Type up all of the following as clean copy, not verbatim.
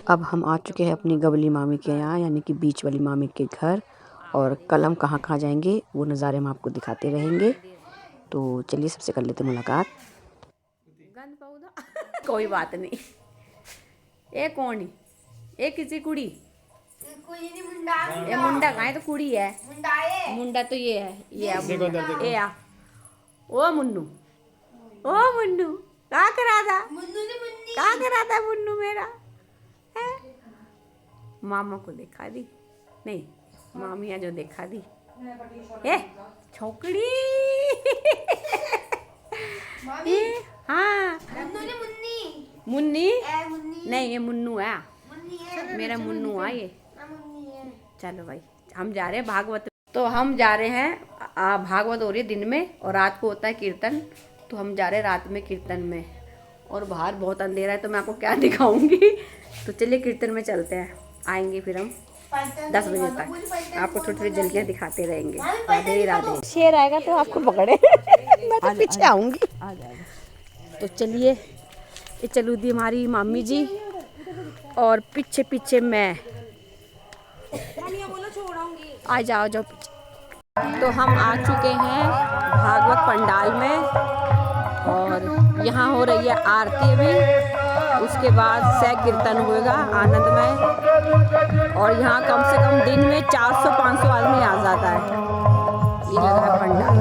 अब हम आ चुके हैं अपनी गवली मामी के यहाँ, यानी कि बीच वाली मामी के घर। और कल हम कहाँ कहाँ जाएंगे वो नज़ारे हम आपको दिखाते रहेंगे। तो चलिए सबसे कर लेते मुलाकात। कोई बात नहीं। ए कौन? ए किसी कुड़ी? ये मुंडा कहाँ है? तो कुड़ी है। मुंडा तो ये है, ये है। ए आ ओ मुन्नू, ओ मुन्नू क्या करा था? क्या करा था मुन्नू मेरा? है? मामा को दिखा दी नहीं, मामिया जो दिखा दी। ए छोकड़ी। ए हाँ मुन्नी नहीं, ये मुन्नू है। मेरा मुन्नू है ये। चलो भाई, हम जा रहे हैं भागवत। तो हम जा रहे हैं, भागवत हो रही है दिन में और रात को होता है कीर्तन। तो हम जा रहे हैं रात में कीर्तन में, और बाहर बहुत अंधेरा है तो मैं आपको क्या दिखाऊंगी। तो चलिए कीर्तन में चलते हैं, आएंगे फिर हम 10 बजे तक। आपको छोटी छोटी झलकियाँ दिखाते रहेंगे। राधे राधे। शेर आएगा तो आपको पकड़े। मैं तो पीछे आऊंगी। तो चलिए, ये चलू दी हमारी मामी जी और पीछे पीछे मैं। आ जाओ जाओ पीछे। तो हम आ चुके हैं भागवत पंडाल में, और यहाँ हो रही है आरती अभी। उसके बाद सह कीर्तन होगा आनंदमय, और यहाँ कम से कम दिन में 400-500 आदमी आ जाता है। ये लगा है पंडाल।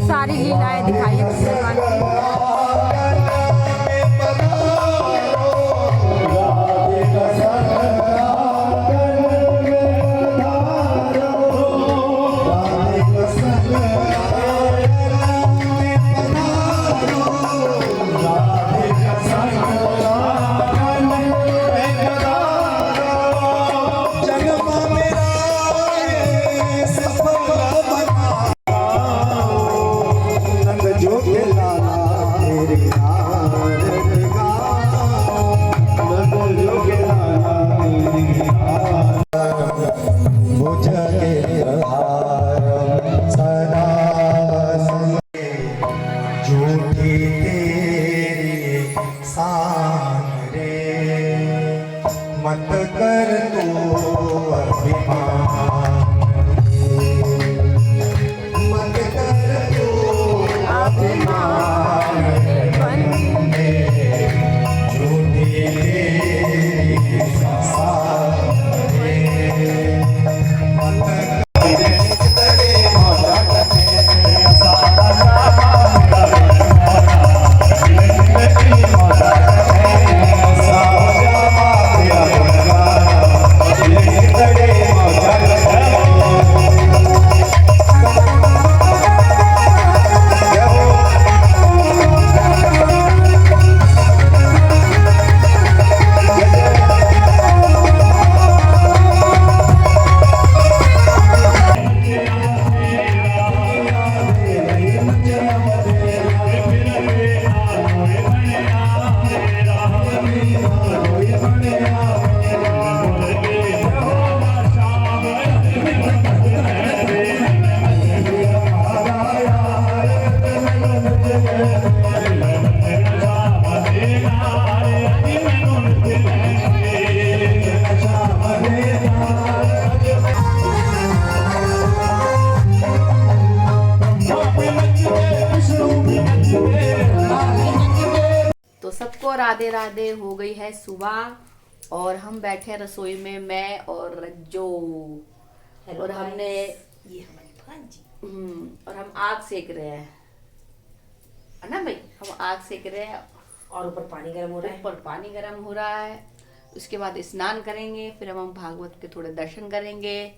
सारी लीलाएं दिखाई है भगवान की। मत कर तू अभिमान, मत कर तू अभिमान, झूठी तेरी सामने। मत तो सबको राधे राधे। हो गई है सुबह और हम बैठे हैं रसोई में, मैं और रज्जो। और हमने ये हमारी भांजी, और हम आग सेक रहे हैं, है ना भाई? हम आग सेक रहे हैं और ऊपर पानी गर्म हो रहा है। ऊपर पानी गर्म हो रहा है। उसके बाद स्नान करेंगे, फिर हम भागवत के थोड़े दर्शन करेंगे।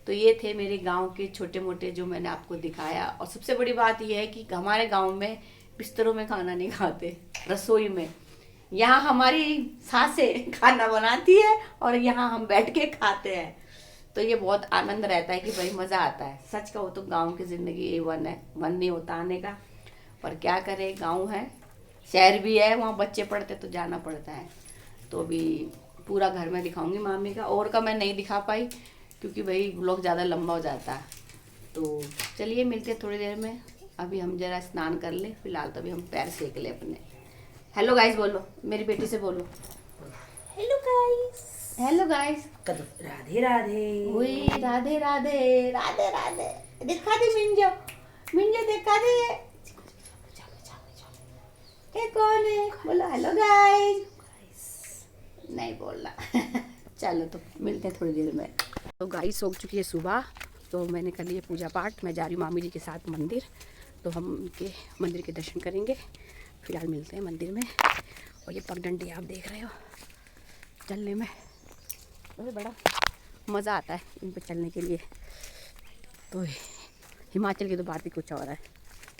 तो ये थे मेरे गांव के छोटे मोटे जो मैंने आपको दिखाया। और सबसे बड़ी बात यह है कि हमारे गांव में बिस्तरों में खाना नहीं खाते, रसोई में। यहाँ हमारी सासें खाना बनाती है और यहाँ हम बैठ के खाते हैं। तो ये बहुत आनंद रहता है कि भाई मज़ा आता है। सच कहो तो गांव की ज़िंदगी A1 है। मन नहीं होता आने का, पर क्या करें, गांव है, शहर भी है, वहाँ बच्चे पढ़ते तो जाना पड़ता है। तो अभी पूरा घर में दिखाऊंगी मामी का, और का मैं नहीं दिखा पाई क्योंकि भाई व्लॉग ज़्यादा लंबा हो जाता है। तो चलिए मिलते हैं थोड़ी देर में। अभी हम जरा स्नान कर लें, फिलहाल तो अभी हम पैर सेक लें अपने। हेलो गाइस बोलो, मेरी बेटी से बोलो hello guys. Hello guys. Radhe Radhe. वही राधे राधे राधे राधे। दिखा दे मिंजो, मिंजो दिखा दे। ये कौन है? बोलो हेलो गाइस। नहीं बोलना। चलो तो मिलते हैं थोड़ी देर में। तो गाइस हो चुकी है सुबह, तो मैंने कर लिया पूजा पाठ। मैं जा रही हूँ मामी जी के साथ मंदिर, तो हम उनके मंदिर के दर्शन करेंगे। फिलहाल मिलते हैं मंदिर में। और ये पगडंडी आप देख रहे हो चलने में, तो बड़ा मज़ा आता है इन पर चलने के लिए। तो हिमाचल की तो बात ही कुछ और है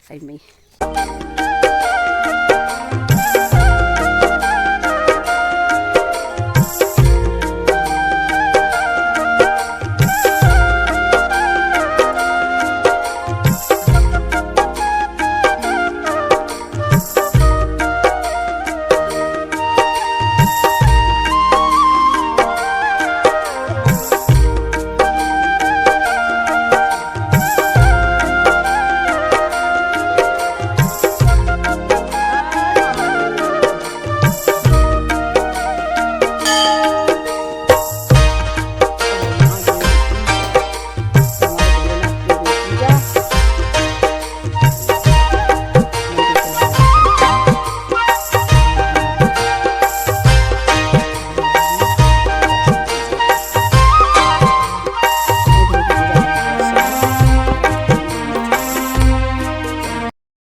सही में ही।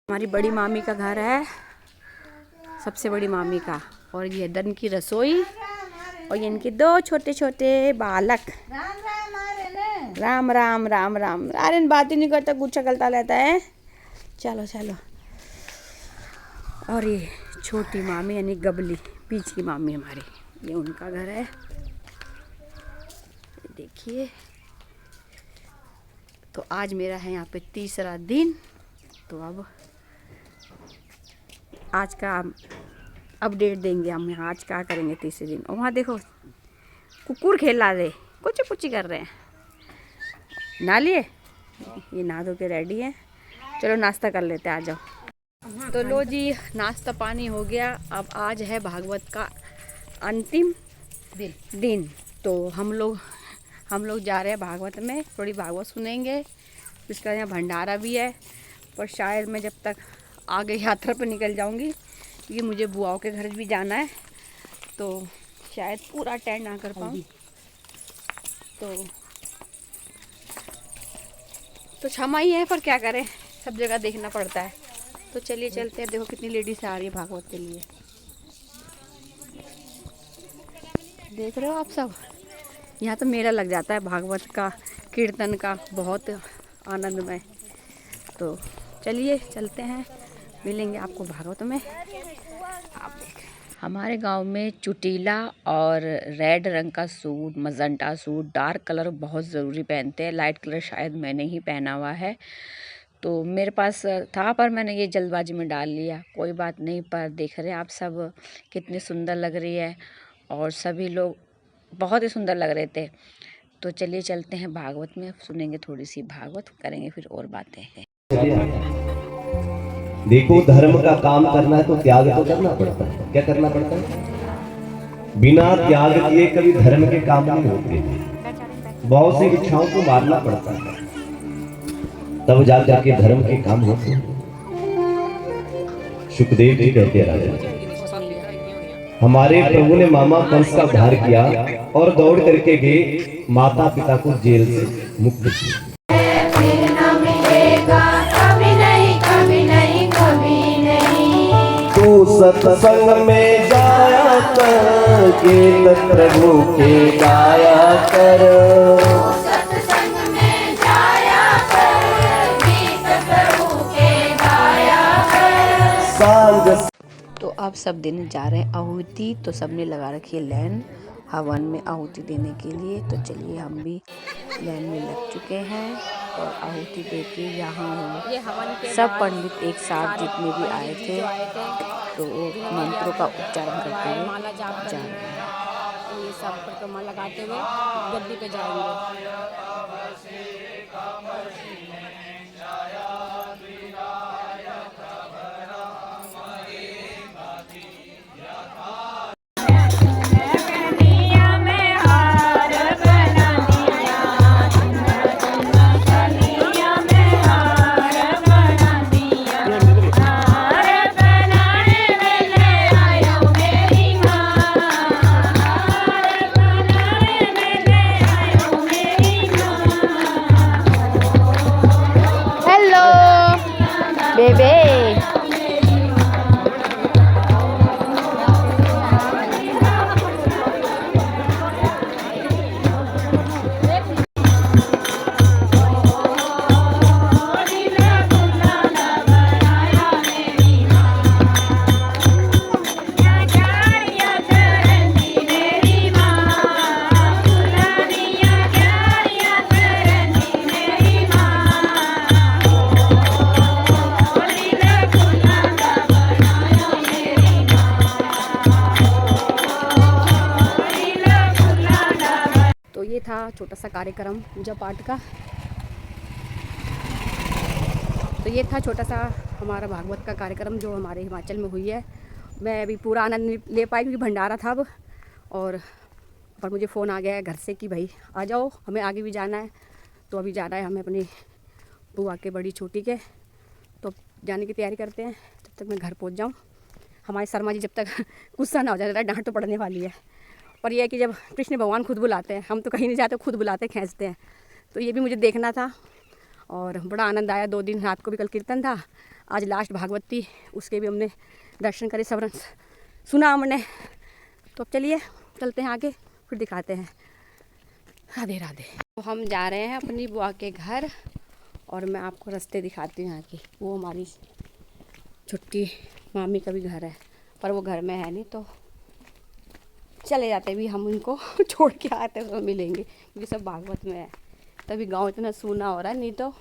हमारी बड़ी मामी का घर है, सबसे बड़ी मामी का। और ये इधर इनकी रसोई, और ये इनके दो छोटे छोटे बालक। राम राम राम राम। अरे बात ही नहीं करता, गुच्छा चलता रहता है। चलो चलो। और ये छोटी मामी यानी गबली, बीच की मामी हमारी, ये उनका घर है। देखिए, तो आज मेरा है यहाँ पे तीसरा दिन। तो अब आज का अपडेट देंगे हम, यहाँ आज क्या करेंगे तीसरे दिन। और वहाँ देखो कुकुर खेला रहे, कुछ कुछ कर रहे हैं। ना लिए, ये नहा धो के रेडी है। चलो नाश्ता कर लेते हैं, आ जाओ। तो लो जी, नाश्ता पानी हो गया। अब आज है भागवत का अंतिम दिन। तो हम लोग जा रहे हैं भागवत में, थोड़ी भागवत सुनेंगे। इसका यहाँ भंडारा भी है, पर शायद मैं जब तक आगे यात्रा पर निकल जाऊंगी, क्योंकि मुझे बुआओं के घर भी जाना है, तो शायद पूरा अटेंड ना कर पाऊँ। तो क्षमा ही है, पर क्या करें, सब जगह देखना पड़ता है। तो चलिए चलते हैं। देखो कितनी लेडीज आ रही है भागवत के लिए, देख रहे हो आप सब। यहाँ तो मेला लग जाता है भागवत का, कीर्तन का, बहुत आनंदमय। तो चलिए चलते हैं, मिलेंगे आपको भागवत में। आप देख, हमारे गांव में चुटीला और रेड रंग का suit, magenta suit, dark colour बहुत ज़रूरी पहनते हैं। लाइट कलर शायद मैंने ही पहना हुआ है, तो मेरे पास था, पर मैंने ये जल्दबाजी में डाल लिया। कोई बात नहीं, पर देख रहे हैं आप सब कितनी सुंदर लग रही है, और सभी लोग बहुत ही सुंदर लग रहे थे। तो चलिए चलते हैं भागवत में, सुनेंगे थोड़ी सी भागवत, करेंगे फिर और बातें हैं। देखो, धर्म का काम करना है तो त्याग तो करना पड़ता है। क्या करना पड़ता है? बिना त्याग किए कभी धर्म के काम नहीं होते। बहुत सी इच्छाओं को मारना पड़ता है, तब जाकर के धर्म के काम होते हैं। सुखदेव जी कहते हैं, राजा हमारे प्रभु ने मामा कंस का उद्धार किया और दौड़ करके गए माता पिता को जेल से मुक्त किया। तू सत्संग में जाया कर, गीत प्रभु के गाया कर। सत्संग में जाया कर, गीत प्रभु के गाया कर। सांग तो अब सब देने जा रहे हैं आहुति। तो सबने लगा रखी है लाइन हवन में आहुति देने के लिए। तो चलिए हम भी लाइन में लग चुके हैं और आहुति दे के यहाँ सब पंडित एक साथ जितने भी आए थे, तो मंत्रों का उच्चारण करते हुए जा रहे हैं। ये सब परिक्रमा लगाते हुए गद्दी पे जाएंगे। हेलो बेबे। तो ये था छोटा सा कार्यक्रम पूजा पाठ का। तो ये था छोटा सा हमारा भागवत का कार्यक्रम जो हमारे हिमाचल में हुई है। मैं अभी पूरा आनंद नहीं ले पाई क्योंकि भंडारा था अब, और पर मुझे फ़ोन आ गया है घर से कि भाई आ जाओ, हमें आगे भी जाना है। तो अभी जाना है हमें अपनी बुआ के बड़ी छोटी के, तो जाने की तैयारी करते हैं। तब तक मैं घर पहुंच जाऊं। हमारे शर्मा जी जब तक गुस्सा ना हो जाए, डांट तो पड़ने वाली है। पर यह है कि जब कृष्ण भगवान खुद बुलाते हैं, हम तो कहीं नहीं जाते, खुद बुलाते खींचते हैं। तो ये भी मुझे देखना था और बड़ा आनंद आया। 2 दिन रात को भी कल कीर्तन था, आज लास्ट भागवत थी, उसके भी हमने दर्शन करे, सब सुना हमने। तो अब चलिए चलते हैं आगे, फिर दिखाते हैं। राधे राधे। तो हम जा रहे हैं अपनी बुआ के घर और मैं आपको रास्ते दिखाती हूँ यहाँ की। वो हमारी छुट्टी मामी का भी घर है, पर वो घर में है नहीं, तो चले जाते भी हम उनको छोड़ के आते तो मिलेंगे, क्योंकि सब भागवत में है। तभी गांव इतना सूना हो रहा है, नहीं तो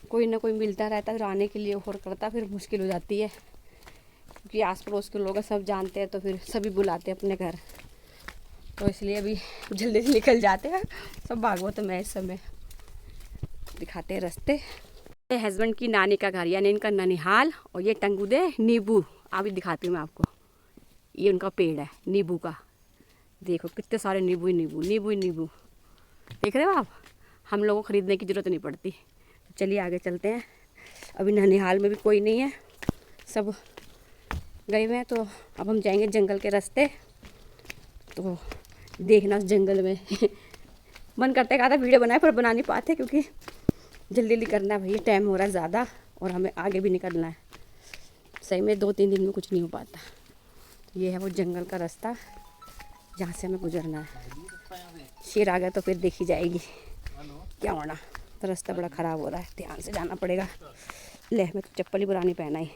कोई ना कोई मिलता रहता है आने के लिए, और करता फिर मुश्किल हो जाती है, क्योंकि आस पड़ोस के लोग सब जानते हैं, तो फिर सभी बुलाते हैं अपने घर। तो इसलिए अभी जल्दी से निकल जाते हैं, सब भागवत में इस समय। दिखाते हैं रास्ते। हस्बैंड की नानी का घर, यानी इनका ननिहाल, और ये टंगुदे नींबू। अभी दिखाती हूँ मैं आपको। ये उनका पेड़ है नींबू का, देखो कितने सारे नींबू ही नींबू, नींबू ही नींबू, देख रहे हो आप। हम लोगों को ख़रीदने की ज़रूरत नहीं पड़ती। चलिए आगे चलते हैं। अभी ननिहाल में भी कोई नहीं है, सब गए हुए हैं। तो अब हम जाएंगे जंगल के रास्ते। तो देखना उस जंगल में मन करते कहा था वीडियो बनाए, पर बना नहीं पाते क्योंकि जल्दी जल्दी करना है भैया, टाइम हो रहा है ज़्यादा और हमें आगे भी निकलना है। सही में 2-3 दिन में कुछ नहीं हो पाता। ये है वो जंगल का रास्ता जहाँ से हमें गुजरना है। शेर आ गया तो फिर देखी जाएगी क्या होना। तो रास्ता बड़ा ख़राब हो रहा है, ध्यान से जाना पड़ेगा। ले मैं तो चप्पल ही पुरानी पहना ही।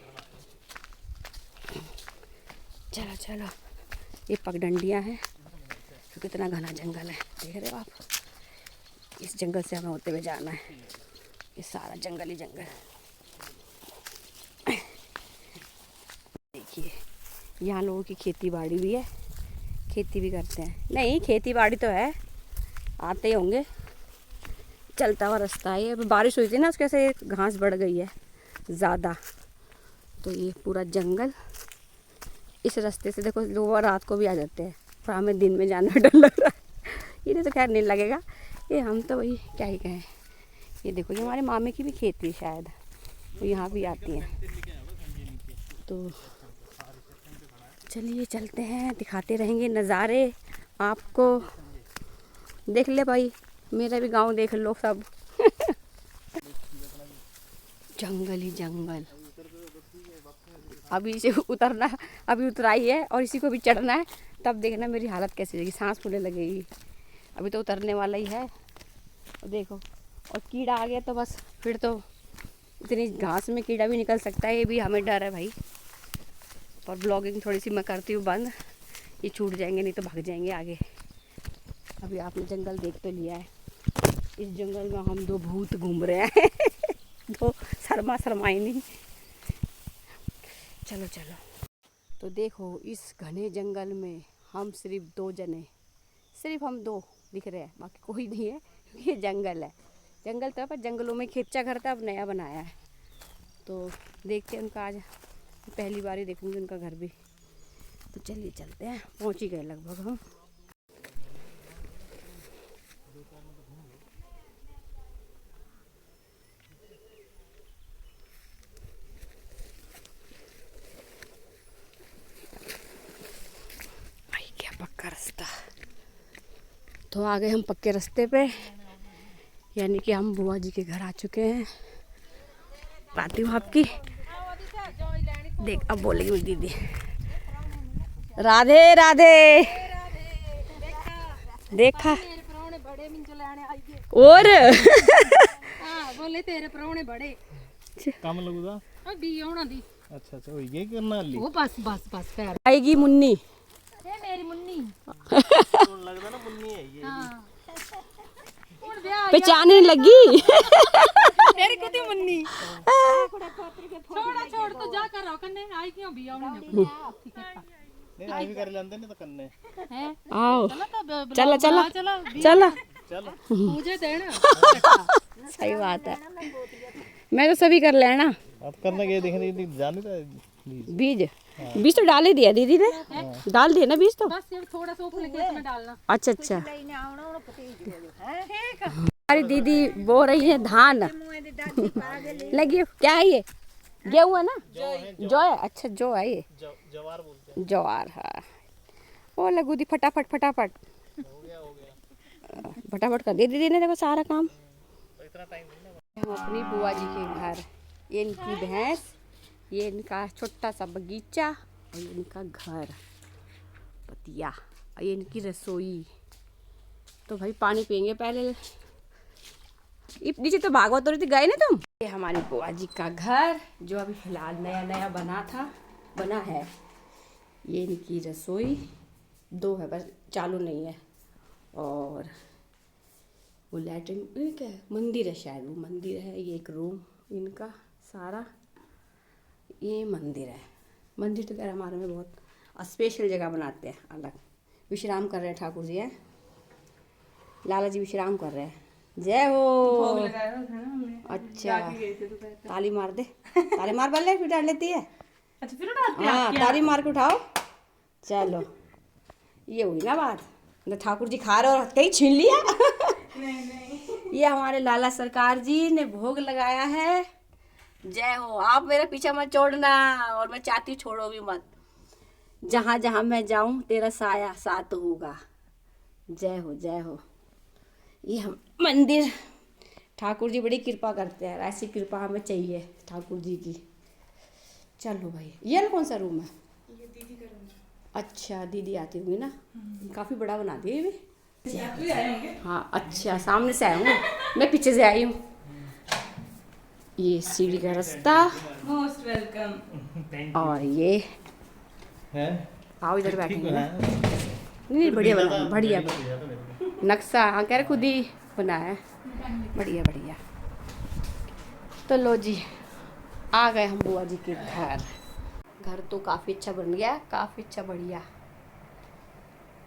चलो चलो, ये पगडंडियाँ हैं, तो कितना घना जंगल है, देख रहे हो आप। इस जंगल से हमें होते हुए जाना है। ये सारा जंगल ही जंगल। देखिए यहाँ लोगों की खेती बाड़ी भी है, खेती भी करते हैं। नहीं खेती बाड़ी तो है, आते ही होंगे। चलता हुआ रास्ता है। ये बारिश हुई थी ना, उसकी वजह से घास बढ़ गई है ज़्यादा। तो ये पूरा जंगल, इस रास्ते से देखो लोग रात को भी आ जाते हैं, पर हमें दिन में जाने में डर लग रहा है। इन्हें तो खैर नहीं लगेगा, ये हम तो वही क्या ही कहें। ये देखो ये हमारे मामे की भी खेती शायद, वो यहाँ भी आती हैं। तो चलिए चलते हैं, दिखाते रहेंगे नज़ारे आपको। देख ले भाई, मेरा भी गांव देख लो सब। जंगल ही जंगल। अभी इसे उतरना, अभी उतराई है और इसी को भी चढ़ना है, तब देखना मेरी हालत कैसी रहेगी, सांस फूलने लगेगी। अभी तो उतरने वाला ही है, और देखो और कीड़ा आ गया तो बस फिर तो इतनी घास में कीड़ा भी निकल सकता है, ये भी हमें डर है भाई। और ब्लॉगिंग थोड़ी सी मैं करती हूँ बंद, ये छूट जाएंगे नहीं तो भाग जाएंगे आगे। अभी आपने जंगल देख तो लिया है, इस जंगल में हम 2 भूत घूम रहे हैं। 2 शर्माइनी। चलो चलो। तो देखो इस घने जंगल में हम सिर्फ 2 जने, सिर्फ हम दो दिख रहे हैं, बाकी कोई नहीं है क्योंकि ये जंगल है। जंगल था पर जंगलों में खेचा घर था, अब नया बनाया है। तो देखते हैं उनका, आज पहली बार ही देखूँगी उनका घर भी। तो चलिए चलते हैं, पहुँच ही गए लगभग हम। भाई क्या पक्का रास्ता। तो आ गए हम पक्के रास्ते पे, यानी कि हम बुआ जी के घर आ चुके हैं। पाती हूँ आपकी, देख अब बोलेगी मेरी दीदी। राधे राधे। देखा और बोले तेरे प्राहुणे बड़े ਕੰਮ ਲੱਗੂਦਾ अभी आना दी। ਅੱਛਾ ਅੱਛਾ ਹੋਈ ਗਈ ਕਰਨਾ ਲਈ वो बस बस बस पैर आएगी मुन्नी। ये मेरी मुन्नी ਹੁਣ ਲੱਗਦਾ ਨਾ ਮੁੰਨੀ ਹੈ ਇਹ कौन ब्याह पहचानने लगी। तेरी कुती मुन्नी छोड़ा छोड़ तो जा कर रहो कन्ने आई क्यों भी आने ठीक है ਨਹੀਂ ਆਈ ਵੀ ਕਰ ਲੈਂਦੇ ਨੇ ਤਾਂ ਕੰਨੇ हैं आओ चलो तो चलो चलो चलो चलो। ਚਲ मुझे देना सही बात है, मैं तो सभी कर लेना। ਆਪ ਕਰਨਾ ਕੀ ਦੇਖਣੀ ਨਹੀਂ ਜਾਣੀ ਤਾਂ बीज बीज तो डाल ही दिया दीदी ने, डाल दिया ना बीज तो। बस ये थोड़ा सा ऊपर खेत में डालना। अच्छा अच्छा। हमारी दीदी बो रही है धान। लगी क्या है ये, गेहूं है ना, जो है। अच्छा जो है ये ਜਵਾਰ ਬੋਲਦੇ ज्वार। हाँ वो लगू दी फटाफट फटाफट फटाफट कर दिया दीदी ने, देखो सारा काम। इतना टाइम नहीं हम अपनी बुआ जी के घर, ये इनकी भैंस, ये इनका छोटा सा बगीचा, और ये इनका घर पतिया, और ये इनकी रसोई। तो भाई पानी पियेंगे पहले। नीचे तो भागवत हो रही थी, गए ना तुम। ये हमारी बुआ जी का घर जो अभी फिलहाल नया नया बना है। ये इनकी रसोई, दो है बस, चालू नहीं है। और वो लैट्रिन, क्या है, मंदिर है शायद, वो मंदिर है। ये एक रूम इनका सारा, ये मंदिर है। मंदिर तो खैर हमारे में बहुत स्पेशल जगह बनाते हैं अलग। विश्राम कर रहे हैं ठाकुर जी हैं, लाला जी विश्राम कर रहे हैं। जय हो। अच्छा ताली मार दे, ताली मार बल्ले, फिर डाल लेती है। अच्छा फिर डाल हाँ ताली मार के उठाओ। चलो ये हुई ना बात, न ठाकुर जी खा रहे और कहीं छीन लिया। ये हमारे लाला सरकार जी ने भोग लगाया है। जय हो। आप मेरा पीछा मत छोड़ना, और मैं चाहती हूँ छोड़ो भी मत। जहाँ जहाँ मैं जाऊँ तेरा साया साथ होगा। जय हो जय हो। ये हम मंदिर, ठाकुर जी बड़ी कृपा करते हैं, ऐसी कृपा हमें चाहिए ठाकुर जी की। चलो भाई, ये ना कौन सा रूम है? ये दीदी का रूम। अच्छा दीदी आती होंगी ना, काफ़ी बड़ा बना दिया ये भी। हाँ अच्छा, सामने से आए होंगे, मैं पीछे से आई हूँ। ये सीढ़ी का रास्ता, मोस्ट वेलकम। और ये है आओ इधर बैठेंगे ना। नहीं बढ़िया बना, बढ़िया नक्शा, हाँ कह रहे खुद ही बनाया है, बढ़िया बढ़िया। तो लो जी आ गए हम बुआ जी के घर। घर तो काफ़ी अच्छा बन गया, काफ़ी अच्छा बढ़िया।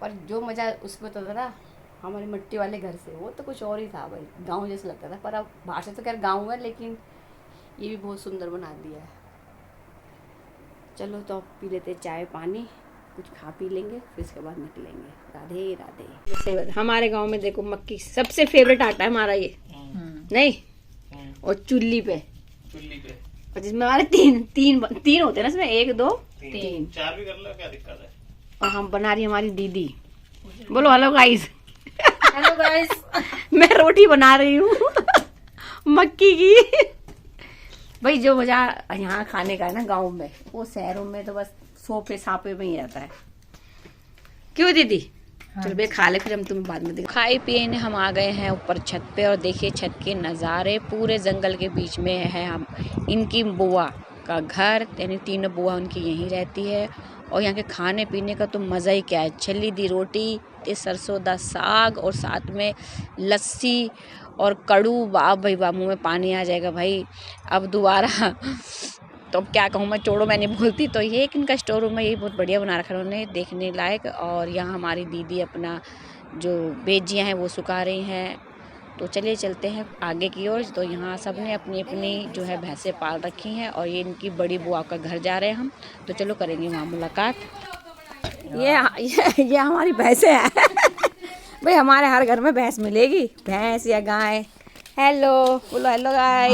पर जो मज़ा उसमें तो था ना हमारे मिट्टी वाले घर से, वो तो कुछ और ही था भाई, गांव जैसा लगता था। पर अब बाहर से तो खैर गांव है, लेकिन ये भी बहुत सुंदर बना दिया है। चलो तो अब पी लेते चाय पानी, कुछ खा पी लेंगे, फिर इसके बाद निकलेंगे। राधे राधे। हमारे गांव में देखो मक्की सबसे फेवरेट आटा है हमारा ये, नहीं, और चुल्ली पे, और जिसमें हमारे तीन होते हैं ना, इसमें 1 2 3 चार भी कर लो, क्या दिक्कत है। और हम बना रही हमारी दीदी। बोलो हेलो गाइस। Hello guys. मैं रोटी बना रही हूँ मक्की की। भाई जो मजा यहाँ खाने का है ना गांव में, वो शहरों में तो बस सोफे सापे में ही रहता है। क्यों दीदी? चल बे खा ले, फिर हम तुम्हें बाद में दिखा। खाए पिए ने हम आ गए हैं ऊपर छत पे, और देखिए छत के नज़ारे, पूरे जंगल के बीच में है हम इनकी बुआ का घर, यानी 3 बुआ उनकी यहीं रहती है। और यहाँ के खाने पीने का तो मज़ा ही क्या है। छली दी रोटी, ते सरसों दा साग, और साथ में लस्सी और कड़ू। वाह भाई वाह, मुँह में पानी आ जाएगा भाई अब दोबारा। तो अब क्या कहूँ मैं, छोड़ो मैं नहीं बोलती। तो ये एक इनका स्टोर रूम है, ये बहुत बढ़िया बना रखा है उन्होंने, देखने लायक। और यहाँ हमारी दीदी अपना जो बेजियाँ हैं वो सुखा रही हैं। तो चलिए चलते हैं आगे की ओर। तो यहाँ सब ने अपनी अपनी जो है भैंसें पाल रखी हैं और ये इनकी बड़ी बुआ का घर जा रहे हैं हम। तो चलो करेंगे वहाँ मुलाकात। ये हमारी भैंसें हैं। भाई हमारे हर घर में भैंस मिलेगी, भैंस या गाय। हेलो बोलो, हेलो गाइस।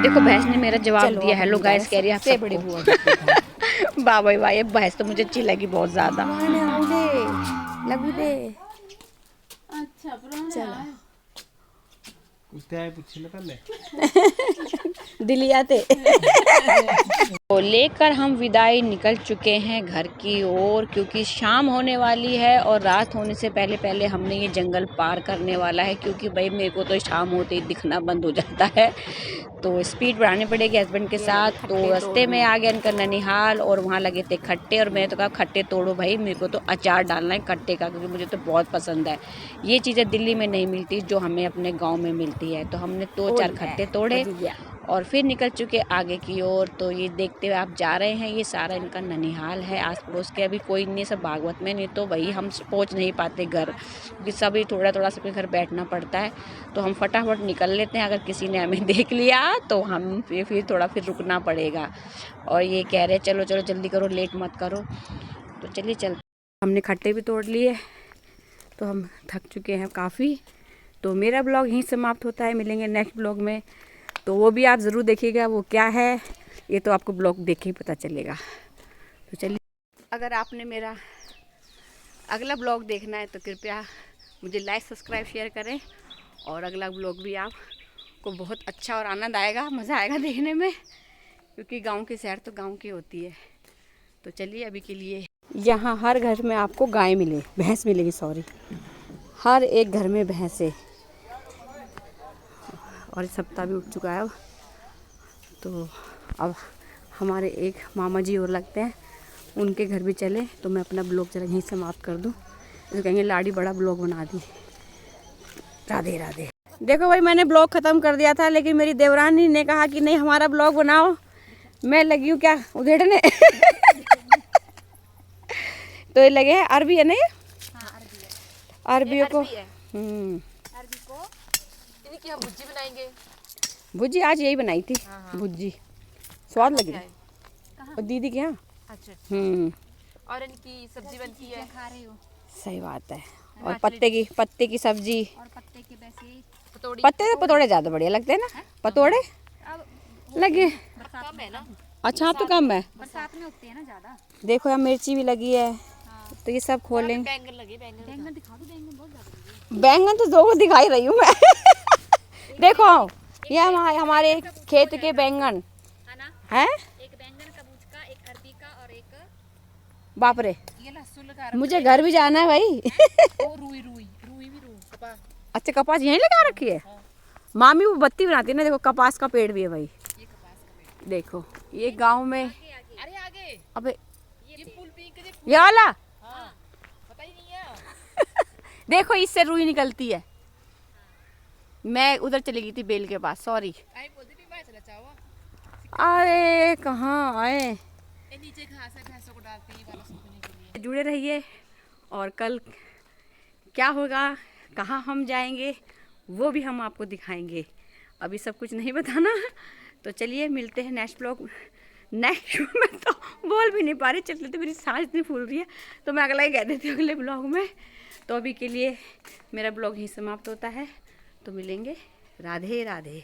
देखो भैंस ने मेरा जवाब दिया, हेलो गाइस कह रही है सबसे आपसे बड़ी बड़ी बुआ। वाह भाई वाह, ये भैंस तो मुझे अच्छी लगी बहुत ज़्यादा। लगू दे। अच्छा पुराना चलो कुत्ते आए पूछे ना पहले। दिलिया थे। तो लेकर हम विदाई निकल चुके हैं घर की ओर, क्योंकि शाम होने वाली है और रात होने से पहले पहले हमने ये जंगल पार करने वाला है। क्योंकि भाई मेरे को तो शाम होते ही दिखना बंद हो जाता है, तो स्पीड बढ़ानी पड़ेगी हस्बैंड के साथ। तो रास्ते में आ गया इनका ननिहाल और वहाँ लगे थे खट्टे, और मैंने तो कहा खट्टे तोड़ो भाई, मेरे को तो अचार डालना है खट्टे का, क्योंकि मुझे तो बहुत पसंद है। ये चीज़ें दिल्ली में नहीं मिलती जो हमें अपने गाँव में मिलती है। तो हमने 2-4 खट्टे तोड़े और फिर निकल चुके आगे की ओर। तो ये देखते हुए आप जा रहे हैं, ये सारा इनका ननिहाल है। आस पड़ोस के अभी कोई नहीं, सब भागवत में, नहीं तो वही हम पहुंच नहीं पाते घर, क्योंकि सभी थोड़ा थोड़ा सबके घर बैठना पड़ता है। तो हम फटाफट निकल लेते हैं, अगर किसी ने हमें देख लिया तो हम फिर थोड़ा फिर रुकना पड़ेगा। और ये कह रहे चलो चलो जल्दी करो, लेट मत करो। तो चलिए चलते। हमने खट्टे भी तोड़ लिए, तो हम थक चुके हैं काफ़ी। तो मेरा ब्लॉग यहीं समाप्त होता है, मिलेंगे नेक्स्ट ब्लॉग में। तो वो भी आप ज़रूर देखिएगा, वो क्या है ये तो आपको ब्लॉग देख के ही पता चलेगा। तो चलिए, अगर आपने मेरा अगला ब्लॉग देखना है तो कृपया मुझे लाइक सब्सक्राइब शेयर करें। और अगला ब्लॉग भी आपको बहुत अच्छा और आनंद आएगा, मज़ा आएगा देखने में, क्योंकि गांव की सैर तो गांव की होती है। तो चलिए अभी के लिए, यहाँ हर घर में आपको गाय मिले, भैंस मिलेगी, सॉरी, हर एक घर में भैंसें। और सप्ताह भी उठ चुका है अब। तो अब हमारे एक मामा जी और लगते हैं, उनके घर भी चले। तो मैं अपना ब्लॉग जरा यहीं समाप्त कर दूं, तो कहेंगे लाड़ी बड़ा ब्लॉग बना दी। राधे राधे। देखो भाई, मैंने ब्लॉग ख़त्म कर दिया था, लेकिन मेरी देवरानी ने कहा कि नहीं हमारा ब्लॉग बनाओ। मैं लगी हूँ क्या उधेड़ने। तो ये लगे हैं अरबी है ना, ये अरबियों को की हम भुर्जी बनाएंगे। भुर्जी आज यही बनाई थी। भुर्जी स्वाद लगी और दीदी के यहाँ। अच्छा। और इनकी सब्जी बनती है, खा रही हो। सही बात है। और पत्ते की सब्जी और पत्ते के वैसे पतोड़े ज़्यादा बढ़िया लगते हैं ना। पतोड़े लगे कम है ना। अच्छा, तो कम है, बरसात में उगते हैं ना ज़्यादा। देखो यहाँ मिर्ची भी लगी है। तो ये सब खोलेंगे। बैंगन लगे, बैंगन दिखा दो, बैंगन बहुत ज़्यादा। बैंगन तो दो दिखाई रही हूँ मैं। देखो ये हमारे खेत के बैंगन हैं। एक बैंगन का भुजका, एक अरबी का और एक बाप रे, ये लहसुन का। मुझे घर भी जाना है भाई। रुई भी कपास। अच्छा, कपास यहीं लगा रखी है। मामी वो बत्ती बनाती है ना, देखो कपास का पेड़ भी है भाई। ये कपास का पेड़। देखो ये गांव में। अरे आगे अबे ये फूल पिंक ये वाला। हाँ, पता ही नहीं है। देखो इससे रुई निकलती है। मैं उधर चली गई थी बेल के पास, सॉरी। अरे कहाँ आए। नीचे घास है, घासों को डालते हैं वाला सूखने के लिए। जुड़े रहिए, और कल क्या होगा, कहाँ हम जाएंगे, वो भी हम आपको दिखाएंगे। अभी सब कुछ नहीं बताना। तो चलिए मिलते हैं नेक्स्ट ब्लॉग। नेक्स्ट में तो बोल भी नहीं पा रही, चलते तो मेरी सांस इतनी फूल रही है, तो मैं अगला ही कह देती हूँ अगले ब्लॉग में। तो अभी के लिए मेरा ब्लॉग ही समाप्त होता है। तो मिलेंगे। राधे राधे।